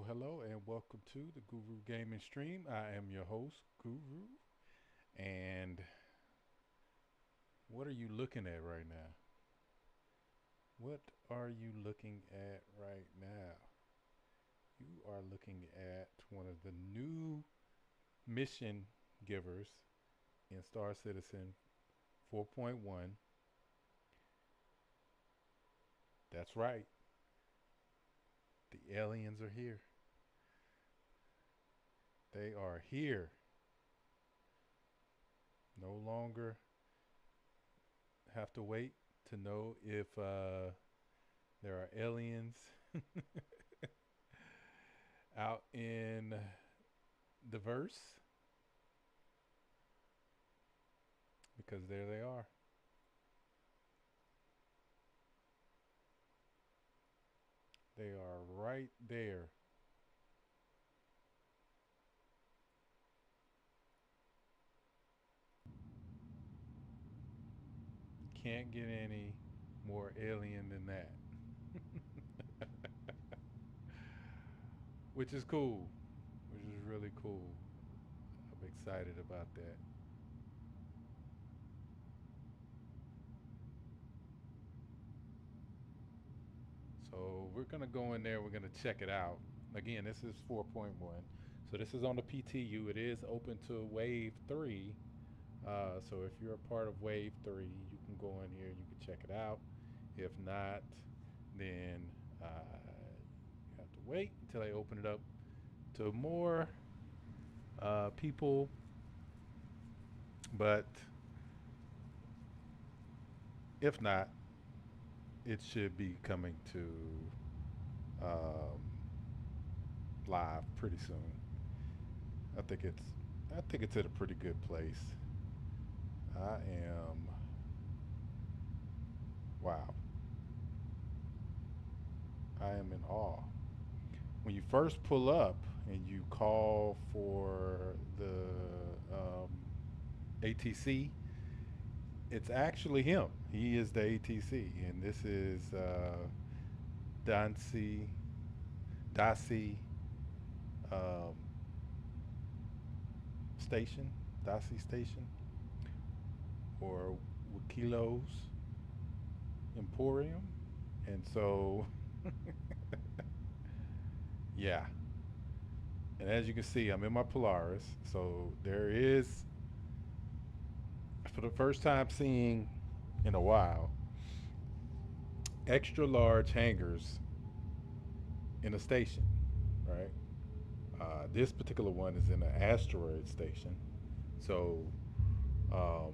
Hello, and welcome to the Guru Gaming Stream. I am your host, Guru. And what are you looking at right now? What are you looking at right now? You are looking at one of the new mission givers in Star Citizen 4.1. That's right, the aliens are here. They are here. No longer have to wait to know if there are aliens out in the verse, because there they are. They are right there. Can't get any more alien than that. Which is cool. Which is really cool. I'm excited about that. So we're gonna go in there. We're gonna check it out. Again, this is 4.1. So this is on the PTU. It is open to Wave 3. So if you're a part of Wave 3, you can go in here. You can check it out. If not, then you have to wait until they open it up to more people. But if not, it should be coming to um, live pretty soon. I think it's I think it's at a pretty good place. I am wow. I am in awe. When you first pull up and you call for the ATC, it's actually him. He is the ATC, and this is Dancy, Daci um, Station, Daci Station, or Wikilo's Emporium, and so yeah. And as you can see, I'm in my Polaris, so there is, for the first time seeing in a while, extra large hangars in a station, right? This particular one is in an asteroid station, so um,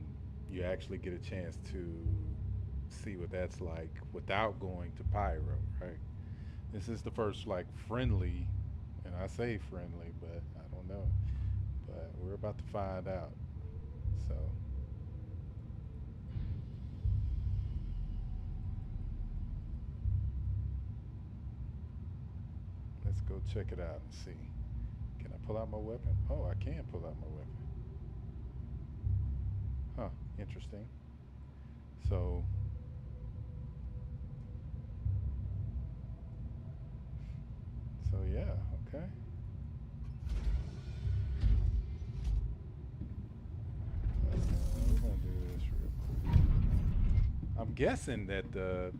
you actually get a chance to see what that's like without going to Pyro, right? This is the first like friendly, and I say friendly, but I don't know. But we're about to find out. So let's go check it out and see. Can I pull out my weapon? Oh, I can pull out my weapon. Huh, interesting. So, yeah, okay. We're gonna do this real quick. I'm guessing that the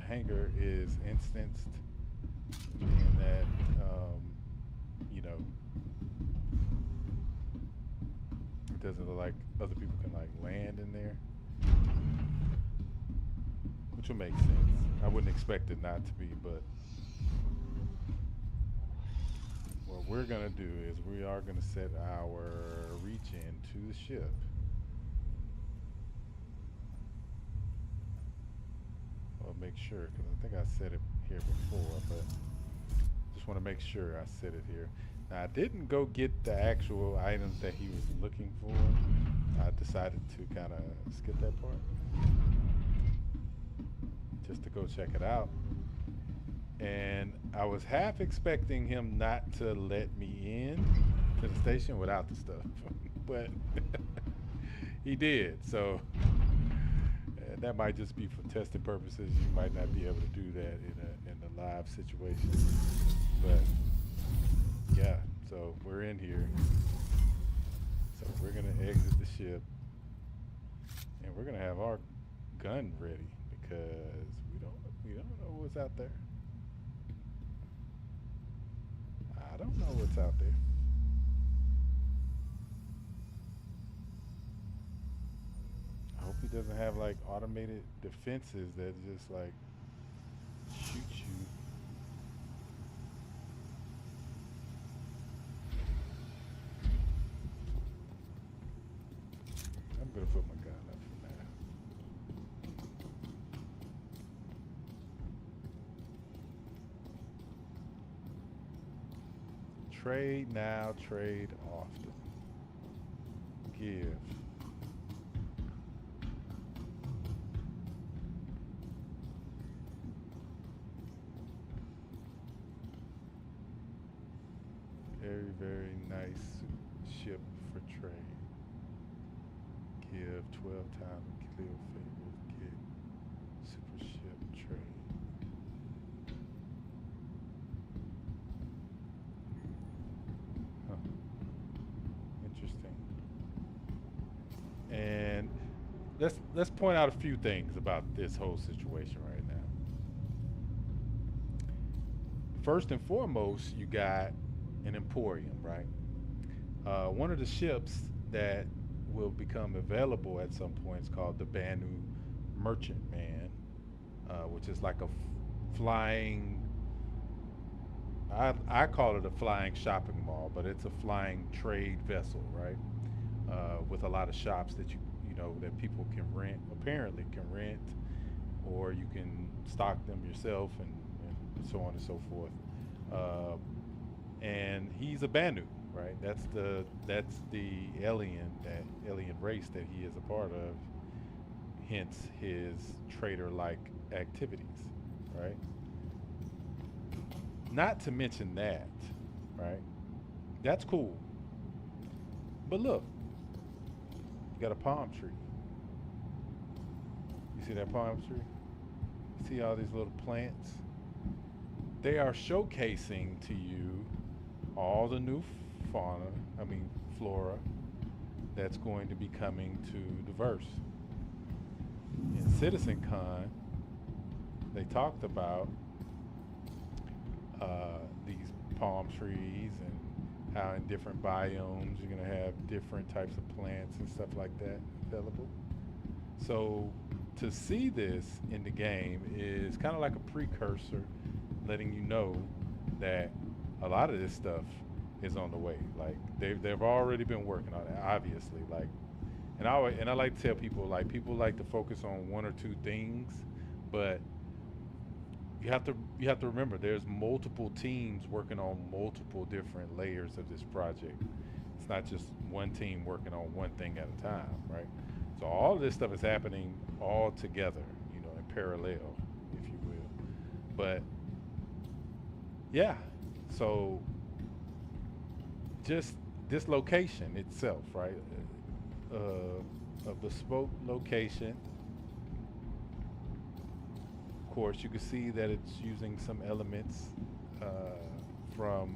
hanger is instanced, meaning that you know, it doesn't look like other people can like land in there, which will make sense. I wouldn't expect it not to be, but what we're gonna do is we are gonna set our reach in to the ship. I'll make sure, because I think I said it here before, but just want to make sure I said it here. Now, I didn't go get the actual items that he was looking for. I decided to kind of skip that part just to go check it out. And I was half expecting him not to let me in to the station without the stuff, but he did. So that might just be for testing purposes. You might not be able to do that in a live situation, but in here. So we're gonna exit the ship, and we're gonna have our gun ready because we don't know what's out there. I don't know what's out there. I hope he doesn't have like automated defenses that just like shoot you. I'm gonna put my gun up for now. Trade now, trade often. Give. Very, very nice ship for trade. Give 12 times kill favors. Get super ship trade. Huh. Interesting. And let's point out a few things about this whole situation right now. First and foremost, you got an Emporium, right? One of the ships that will become available at some point is called the Banu Merchantman, which is like a flying. I call it a flying shopping mall, but it's a flying trade vessel, right? With a lot of shops that you know that people can rent, apparently can rent, or you can stock them yourself, and so on and so forth. Uh, and he's a Banu, right? That's the alien race that he is a part of. Hence his trader-like activities, right? Not to mention that, right? That's cool. But look, you got a palm tree. You see that palm tree? You see all these little plants? They are showcasing to you all the new fauna, I mean flora, that's going to be coming to Diverse. In CitizenCon, they talked about these palm trees and how in different biomes you're going to have different types of plants and stuff like that available. So to see this in the game is kind of like a precursor, letting you know that a lot of this stuff is on the way. Like they've already been working on it, obviously. Like, and I like to tell people, like, people like to focus on one or two things, but you have to remember there's multiple teams working on multiple different layers of this project. It's not just one team working on one thing at a time, right? So all of this stuff is happening all together, you know, in parallel, if you will. But yeah, so just this location itself, right? A bespoke location. Of course, you can see that it's using some elements uh, from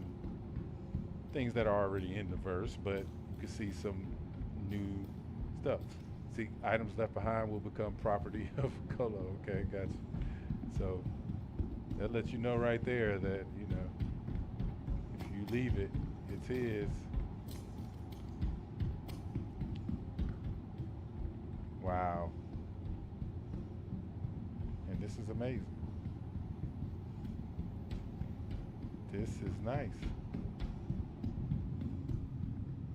things that are already in the verse, but you can see some new stuff. See, items left behind will become property of Wikelo. Okay, gotcha. So that lets you know right there that, you know, if you leave it, it's his. Wow. And this is amazing. This is nice.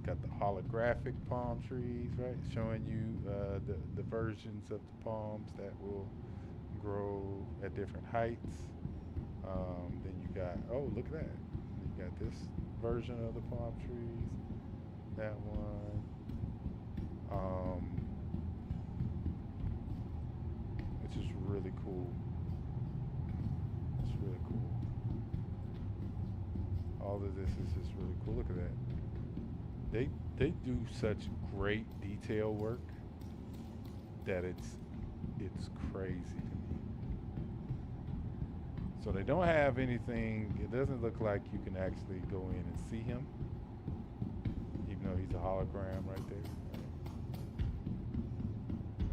Got the holographic palm trees, right? Showing you the versions of the palms that will grow at different heights. Then you got, oh, look at that. You got this version of the palm trees. That one. Which is really cool. It's really cool. All of this is just really cool. Look at that. They do such great detail work that it's crazy to me. So they don't have anything. It doesn't look like you can actually go in and see him. he's a hologram right there.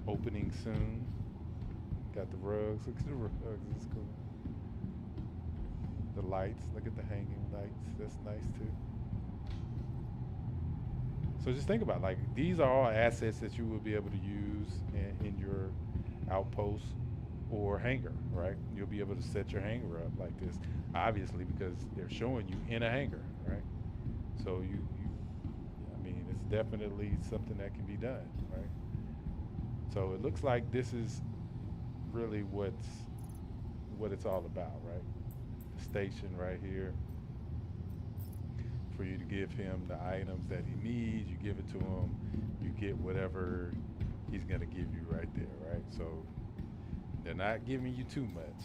Opening soon. Got the rugs. Look at the rugs. It's cool. The lights. Look at the hanging lights. That's nice too. So just think about like these are all assets that you will be able to use in your outpost or hangar, right? You'll be able to set your hangar up like this, obviously because they're showing you in a hangar, right? So I mean, it's definitely something that can be done, right? So it looks like this is really what it's all about, right? The station right here for you to give him the items that he needs. You give it to him, you get whatever he's gonna give you right there, right? So they're not giving you too much,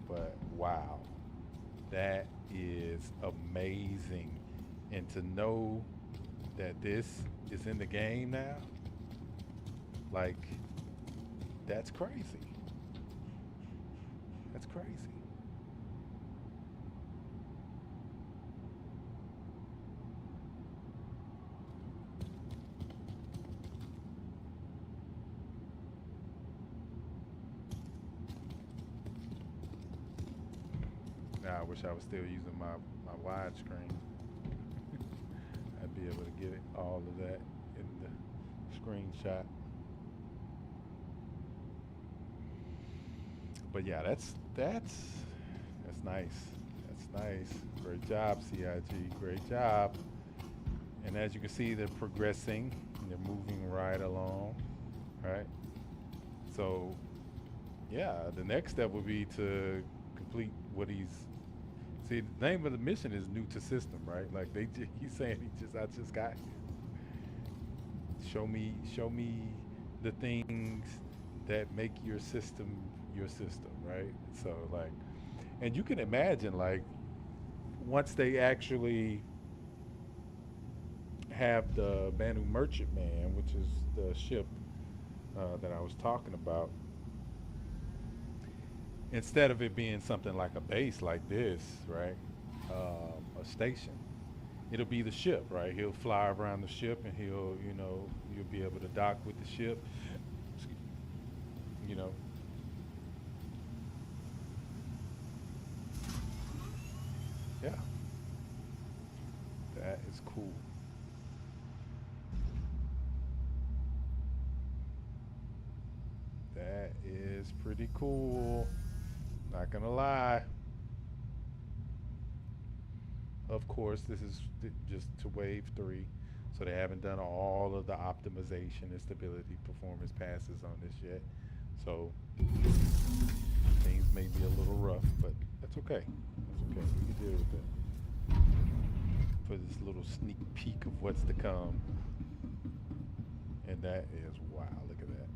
but wow, that is amazing. And to know that this is in the game now, like, that's crazy. That's crazy. Now I wish I was still using my widescreen. I'd be able to get it, all of that in the screenshot. But yeah, that's nice. That's nice. Great job, CIG. Great job. And as you can see, they're progressing and they're moving right along, right? So yeah, the next step would be to complete what he's. See, the name of the mission is new to system, right? Like he's saying I just got here. Show me the things that make your system, right? So like, and you can imagine like once they actually have the Banu Merchantman, which is the ship that I was talking about, instead of it being something like a base like this, right? A station, it'll be the ship, right? He'll fly around the ship and you'll be able to dock with the ship, you know. Yeah, that is cool. That is pretty cool. Not gonna lie. Of course, this is just to wave 3, so they haven't done all of the optimization and stability performance passes on this yet. So things may be a little rough, but that's okay. That's okay. We can deal with it. For this little sneak peek of what's to come, and that is wow. Look at that.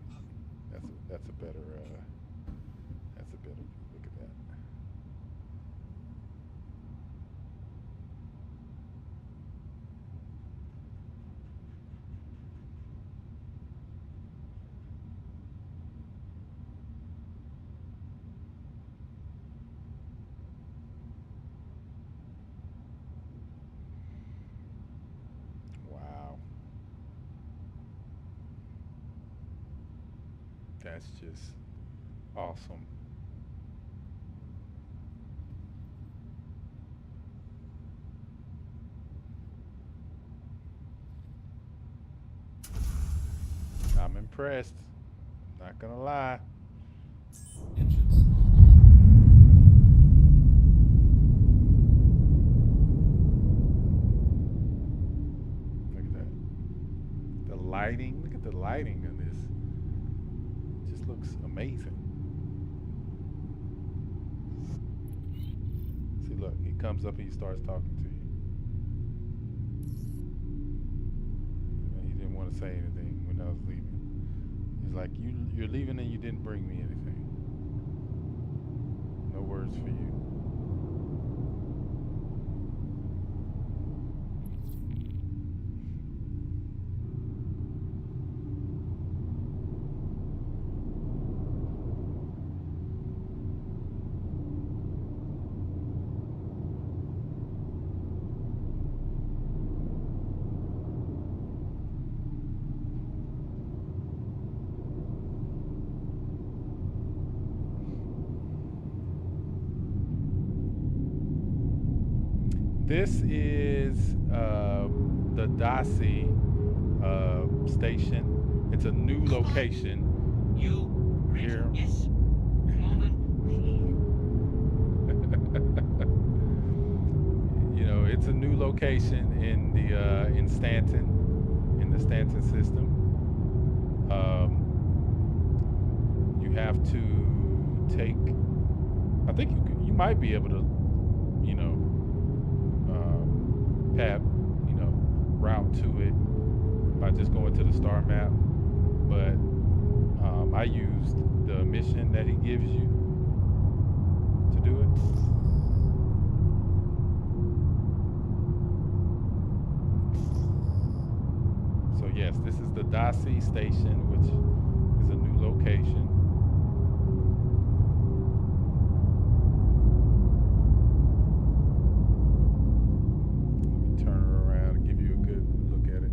That's a better. That's a better. Look at that. Wow. That's just awesome. I'm impressed. Not gonna lie. Engines. Look at that. The lighting. Look at the lighting on this. It just looks amazing. See, look. He comes up and he starts talking to you. And he didn't want to say anything when I was leaving. He's like, you're leaving and you didn't bring me anything. No words for you. this is the Dasi station. It's a new Come on. location You ready? here. Yes. Moment, please. It's a new location in in the Stanton system. You have to take. I think you might be able to, pap, route to it by just going to the star map. But I used the mission that he gives you to do it. So yes, this is the Dasi station, which is a new location. Let me turn her around and give you a good look at it.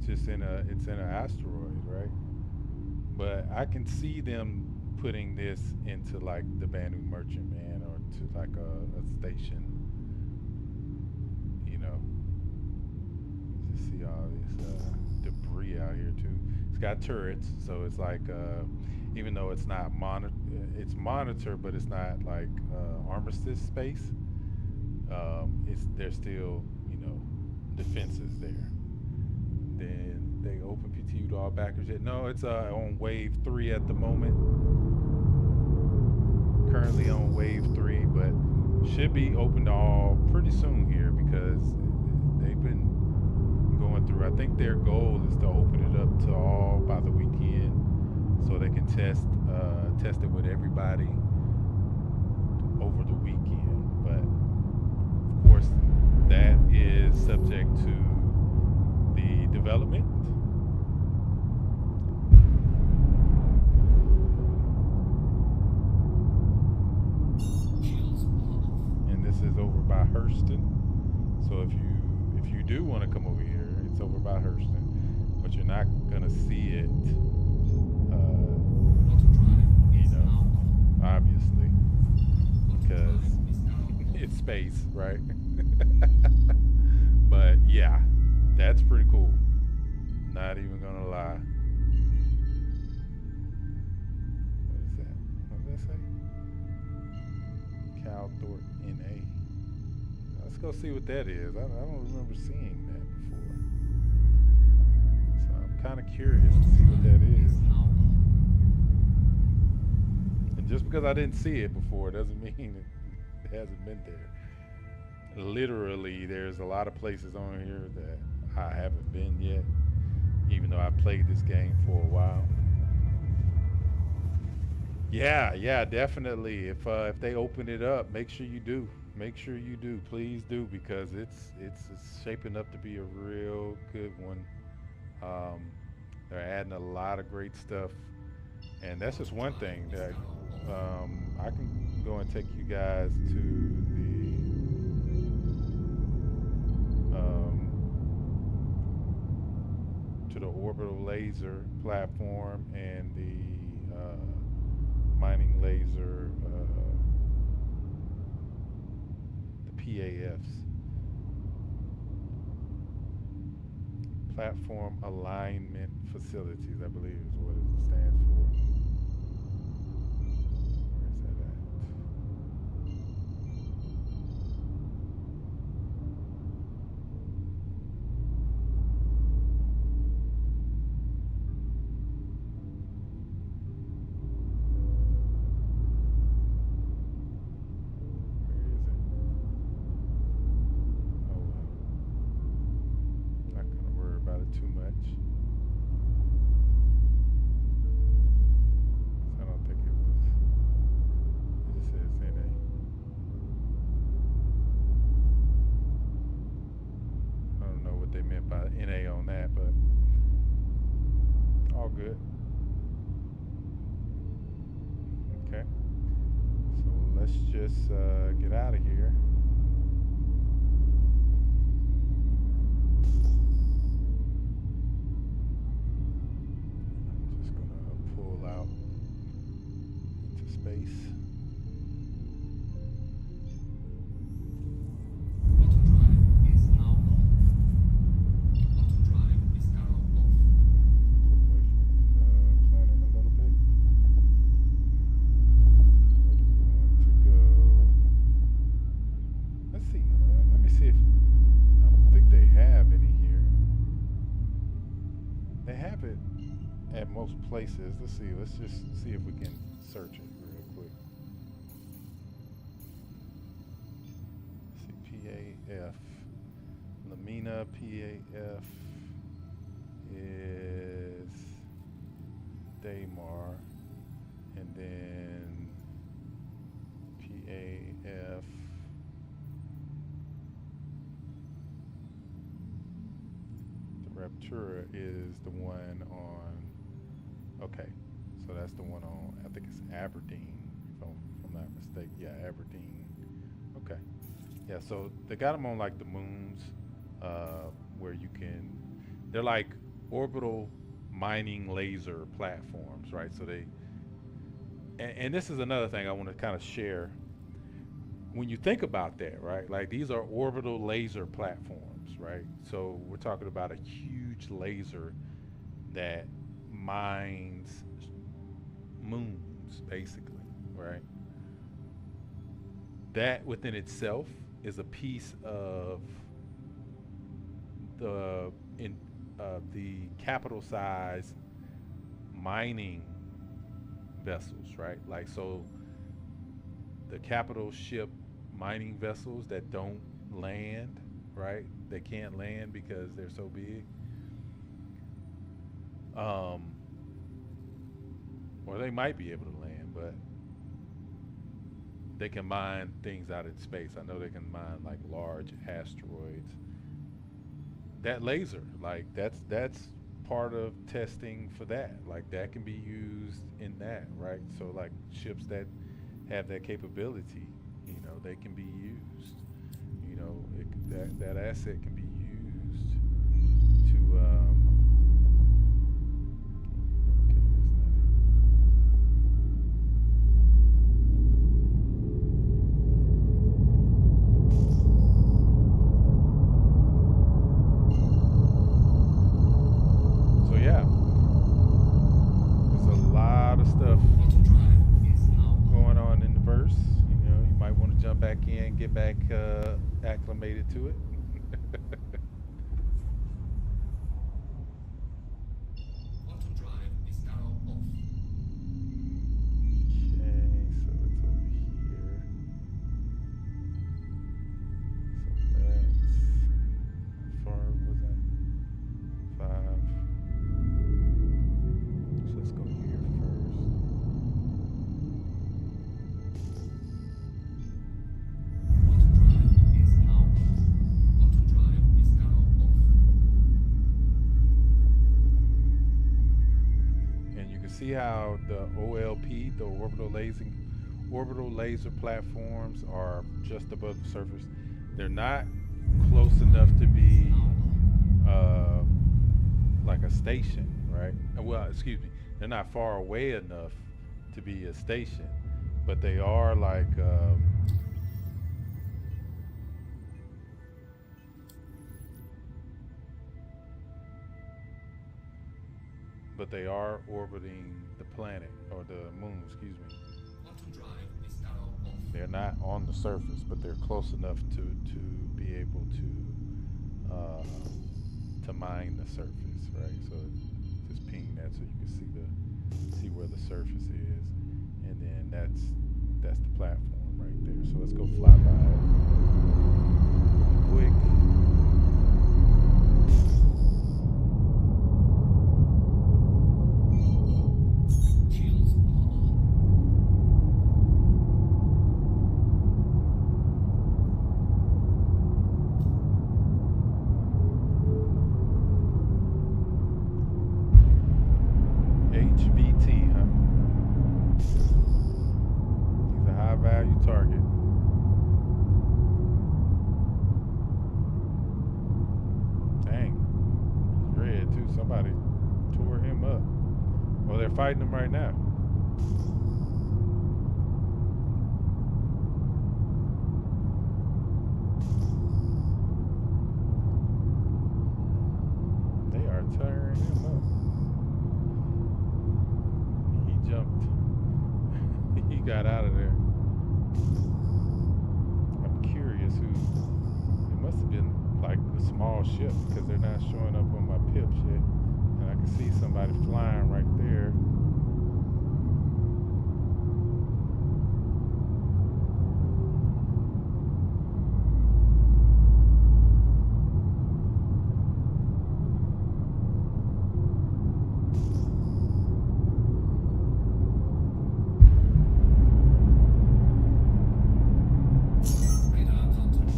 See, it's in an asteroid, right? But I can see them putting this into like the Banu Merchantman or to like a station, you know. Just see all this debris out here too. It's got turrets, so it's like even though it's not it's monitored, but it's not like armistice space. It's there's still defenses there. Then they open PTU to all backers yet. No, it's on wave 3 at the moment. Currently on wave 3, but should be open to all pretty soon here because they've been going through. I think their goal is to open it up to all by the weekend, so they can test it with everybody over the weekend. But of course, that is subject to the development. Shields off. And this is over by Hurston. So if you do want to come over here, it's over by Hurston, but you're not gonna see it, Auto drive you is know, now on. obviously, Auto because drive is now on. it's space, right? But yeah, that's pretty cool. Not even gonna lie. What is that? What did I say? Cal Thorpe NA. Let's go see what that is. I don't remember seeing that before. So I'm kind of curious to Auto see what that drive is. is now on. And just because I didn't see it before doesn't mean it hasn't been there. Literally, there's a lot of places on here that I haven't been yet, even though I played this game for a while. Yeah, yeah, definitely. If they open it up, make sure you do. Make sure you do. Please do because it's shaping up to be a real good one. Um, they're adding a lot of great stuff, and that's just Auto one drive thing is that now on. I can go and take you guys to the orbital laser platform and the mining laser, the PAFs, platform alignment facilities, I believe is what it stands for. Where is that at? Where is it? Oh well, not gonna worry about it too much. I don't think it was. It just says NA. I don't know what they meant by NA on that, but all good. Okay, so let's just get out of here. I'm just gonna pull out into space. see if I don't think they have any here. They have it at most places. Let's see. Let's just see if we can search it real quick. Let's see, PAF. Lamina PAF is Daymar, and then PAF. The Raptura is the one on. Okay, so that's the one on. I think it's Aberdeen, if I'm not mistaken. Yeah, Aberdeen. Okay. Yeah, so they got them on like the moons, where you can. They're like orbital mining laser platforms, right? So they. And this is another thing I want to kind of share. When you think about that, right? Like these are orbital laser platforms, right? So we're talking about a huge laser that mines moons, basically, right? That within itself is a piece of the in the capital size mining vessels, right? Like so the capital ship mining vessels that don't land, right? They can't land because they're so big. Um, or they might be able to land, but they can mine things out in space. I know they can mine like large asteroids. That laser, like that's part of testing for that. Like that can be used in that, right? So like ships that have that capability, you know, they can be used. You know, that asset can be used to. Okay, that's not it. So yeah, there's a lot of stuff Auto drive is now going on. on in the verse. You know, you might want to jump back in, get back acclimated to it. Auto drive is now off. Okay, so it's over here. So that's how far was that? 5. So let's go here first. Auto drive is now on. Auto drive is now off. And you can see how the OLP, the orbital laser platforms, are just above the surface. They're not close enough to Is be now on. uh, like a station, right? Well, excuse me, they're not far away enough to be a station, but they are like, but they are orbiting the planet or the moon, excuse me. Auto drive is now off. They're not on the surface, but they're close enough to be able to mine the surface, right? So just ping that so you can see where the surface is, and then that's the platform right there. So let's go fly by it quick. Shields are on. HVT, huh? He's a high value target. Dang, he's red too. Somebody tore him up. Well, they're fighting him right now. They are tearing him up. He jumped. He got out of there. I'm curious who. It small ship because they're not showing up on my pips yet. And I can see somebody flying right there. Radar contact.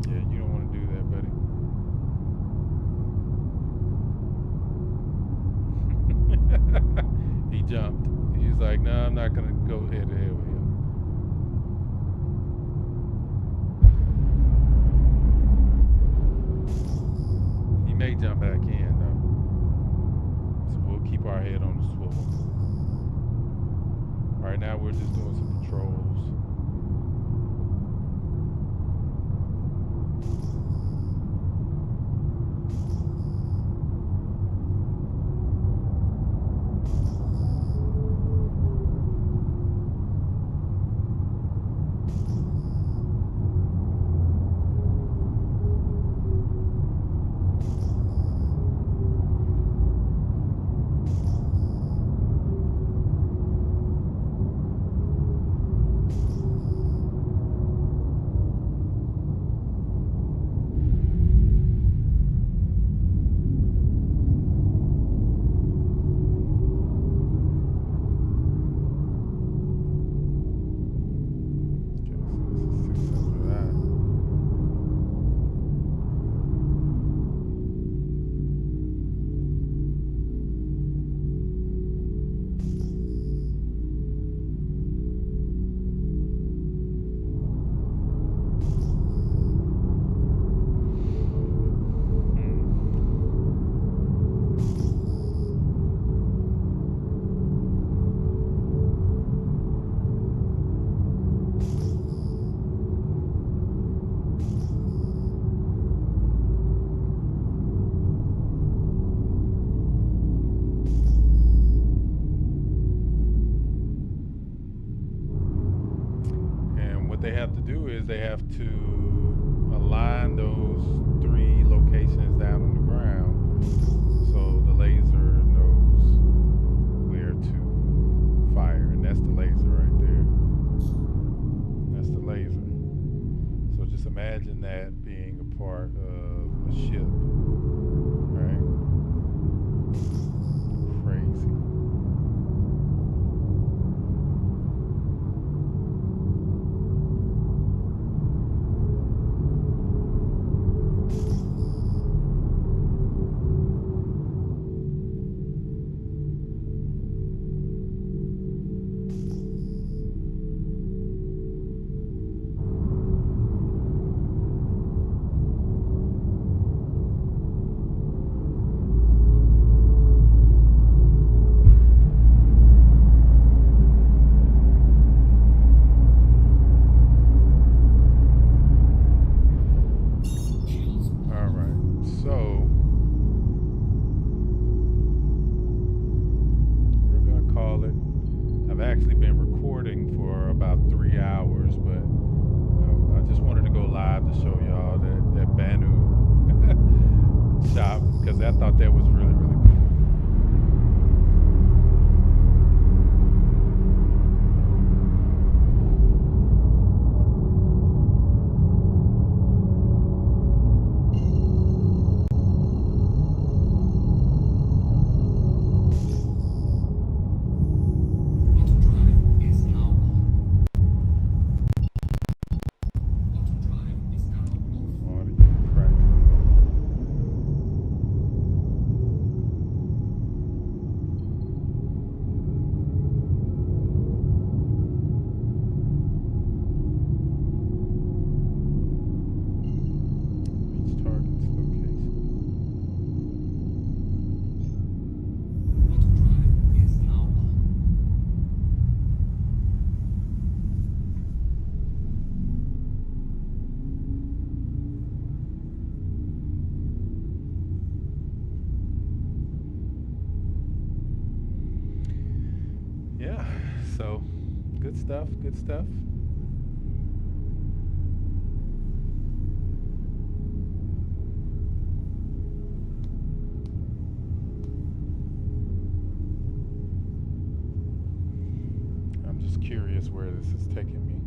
Yeah, you don't want to do that, buddy. He jumped. He's like, no, I'm not going to go head to head with him. He may jump back in, though. So we'll keep our head on the swivel. Right now, we're just doing some patrols. Okay, so this is 600I. And what they have to do is they have to align those three locations down on the ground so the laser knows where to fire. And that's the laser right there. That's the laser. So just imagine that being a part of a ship, right? Crazy. Shields. All right. So we're gonna call it. I've actually been recording for about 3 hours, but I just wanted to go live to show y'all that Banu shop because I thought that was really really cool. Auto drive is now on. Auto drive is now off. Audio practice. stuff. Good stuff. I'm just curious where this is taking me.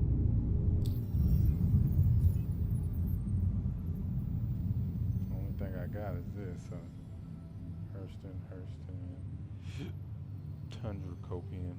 Only thing I got is this. Hurston, Tundra Copian.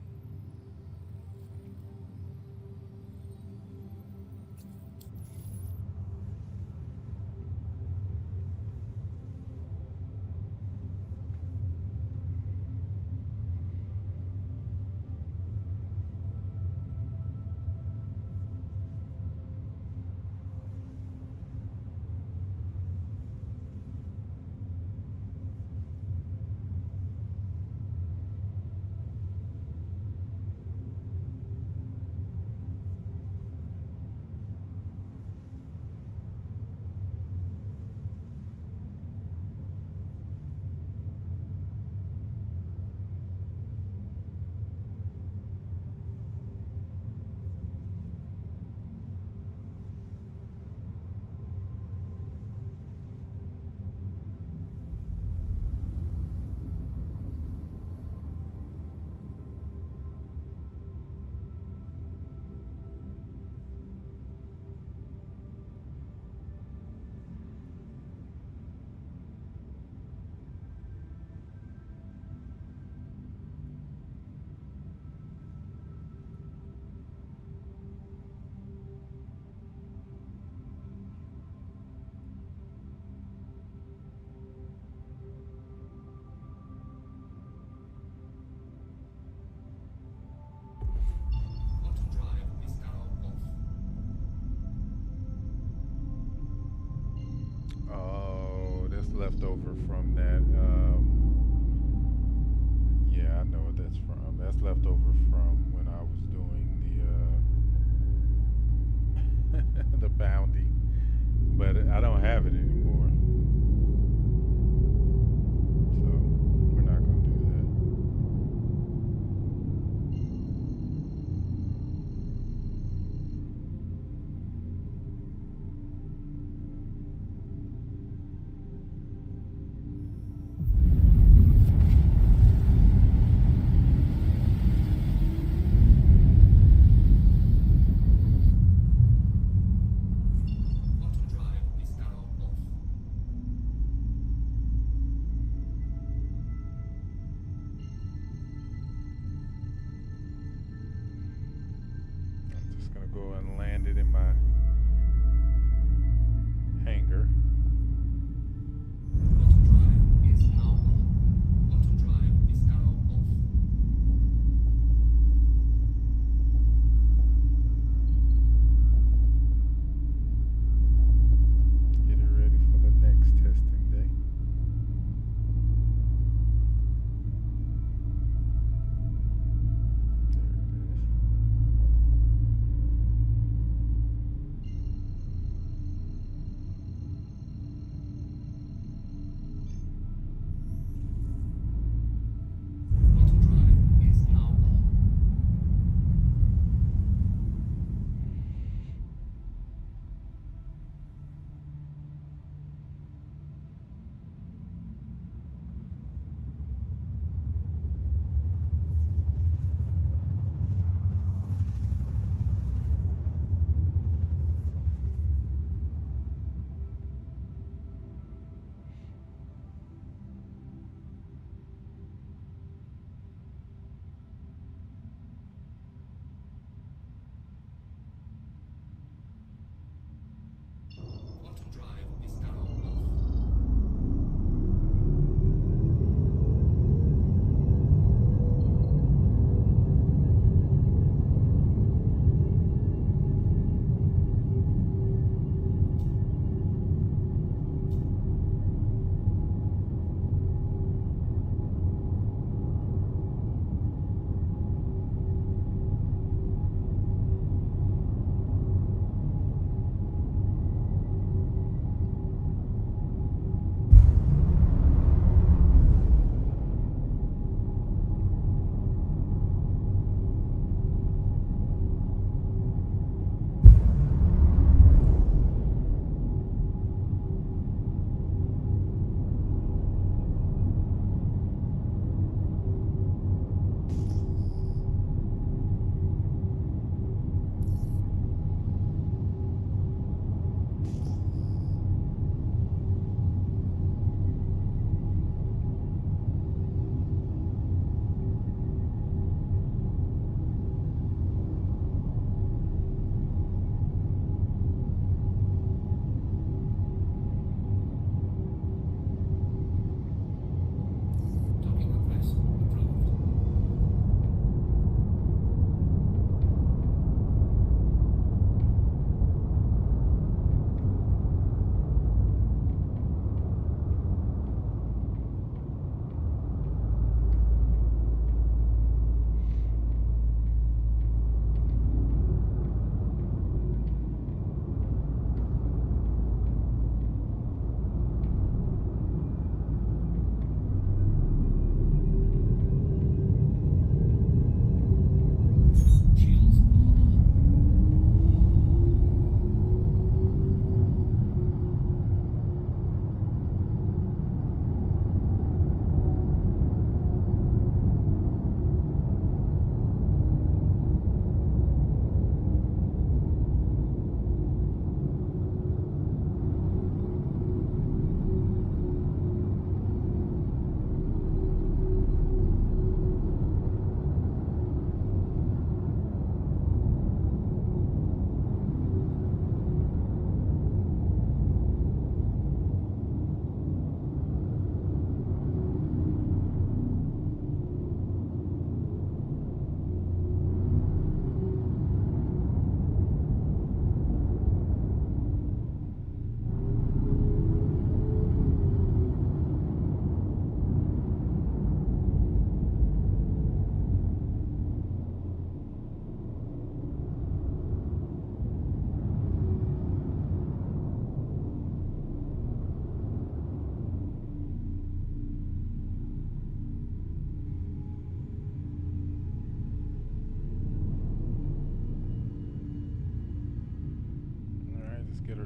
Quantum drive is now off. Oh, that's left over from that. Yeah, I know what that's from. That's left over from when I was doing the the bounty, but I don't have it anymore. So we're not gonna do that. Quantum drive is now off.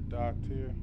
docked here.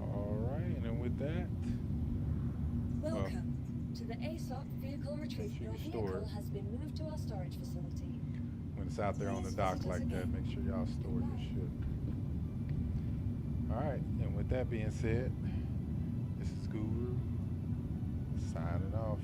All right, and with that, well, Welcome to the ASOC vehicle retrieve. you Your can store vehicle it. has been moved to our storage facility. when it's out there on the Please dock visit us like that, again. make sure y'all store your shit. All right, and with that being said, this is Guru signing off.